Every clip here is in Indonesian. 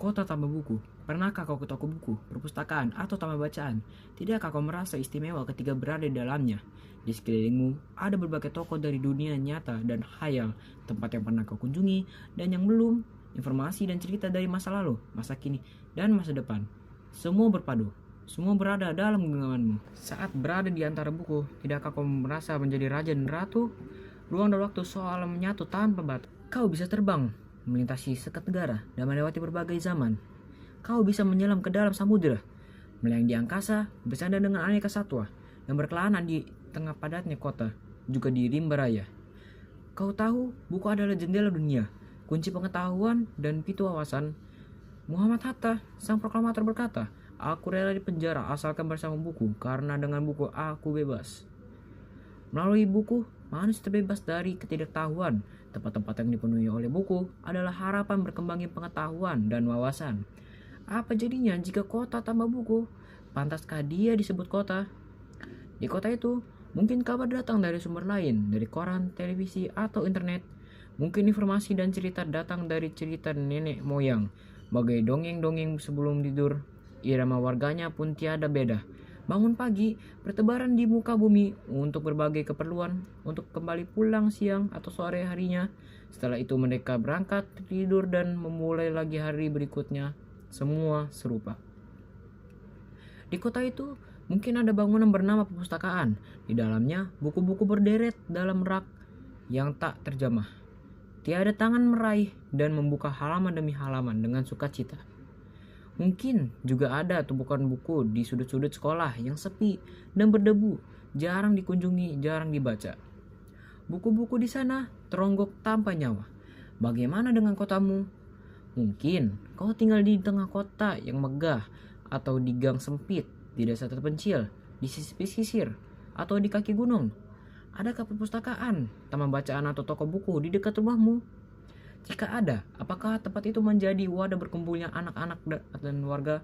Kota tanpa buku. Pernahkah kau ke toko buku, perpustakaan, atau taman bacaan? Tidakkah kau merasa istimewa ketika berada di dalamnya? Di sekelilingmu, ada berbagai toko dari dunia nyata dan khayal, tempat yang pernah kau kunjungi dan yang belum, informasi dan cerita dari masa lalu, masa kini, dan masa depan. Semua berpadu, semua berada dalam genggamanmu. Saat berada di antara buku, tidakkah kau merasa menjadi raja dan ratu? Ruang dan waktu seolah menyatu tanpa batas. Kau bisa terbang, melintasi sekat negara, dan melewati berbagai zaman. Kau bisa menyelam ke dalam samudera, melayang di angkasa, bersandar dengan aneka satwa, dan berkelana di tengah padatnya kota, juga di rimba raya. Kau tahu, buku adalah jendela dunia, kunci pengetahuan, dan pintu wawasan. Muhammad Hatta, sang proklamator berkata, "Aku rela di penjara asalkan bersama buku, karena dengan buku aku bebas." Melalui buku, manusia terbebas dari ketidaktahuan. Tempat-tempat yang dipenuhi oleh buku adalah harapan berkembangnya pengetahuan dan wawasan. Apa jadinya jika kota tanpa buku? Pantaskah dia disebut kota? Di kota itu, mungkin kabar datang dari sumber lain, dari koran, televisi, atau internet. Mungkin informasi dan cerita datang dari cerita nenek moyang, bagai dongeng-dongeng sebelum tidur. Irama warganya pun tiada beda. Bangun pagi, bertebaran di muka bumi untuk berbagai keperluan, untuk kembali pulang siang atau sore harinya. Setelah itu mereka berangkat tidur dan memulai lagi hari berikutnya. Semua serupa. Di kota itu, mungkin ada bangunan bernama perpustakaan. Di dalamnya, buku-buku berderet dalam rak yang tak terjamah. Tiada tangan meraih dan membuka halaman demi halaman dengan sukacita. Mungkin juga ada tumpukan buku di sudut-sudut sekolah yang sepi dan berdebu, jarang dikunjungi, jarang dibaca. Buku-buku di sana teronggok tanpa nyawa. Bagaimana dengan kotamu? Mungkin kau tinggal di tengah kota yang megah, atau di gang sempit, di desa terpencil, di sisi pesisir, atau di kaki gunung. Adakah perpustakaan, taman bacaan, atau toko buku di dekat rumahmu? Jika ada, apakah tempat itu menjadi wadah berkumpulnya anak-anak dan warga,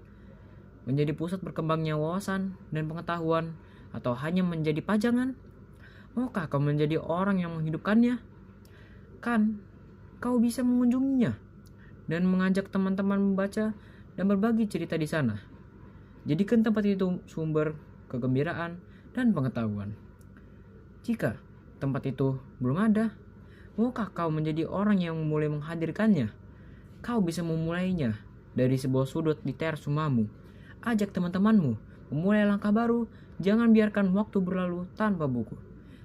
menjadi pusat berkembangnya wawasan dan pengetahuan, atau hanya menjadi pajangan? Maukah kau menjadi orang yang menghidupkannya? Kan, kau bisa mengunjunginya dan mengajak teman-teman membaca dan berbagi cerita di sana. Jadikan tempat itu sumber kegembiraan dan pengetahuan. Jika tempat itu belum ada, maukah kau menjadi orang yang mulai menghadirkannya? Kau bisa memulainya dari sebuah sudut di teras rumahmu. Ajak teman-temanmu memulai langkah baru. Jangan biarkan waktu berlalu tanpa buku.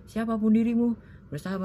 Siapapun dirimu, bersahabat.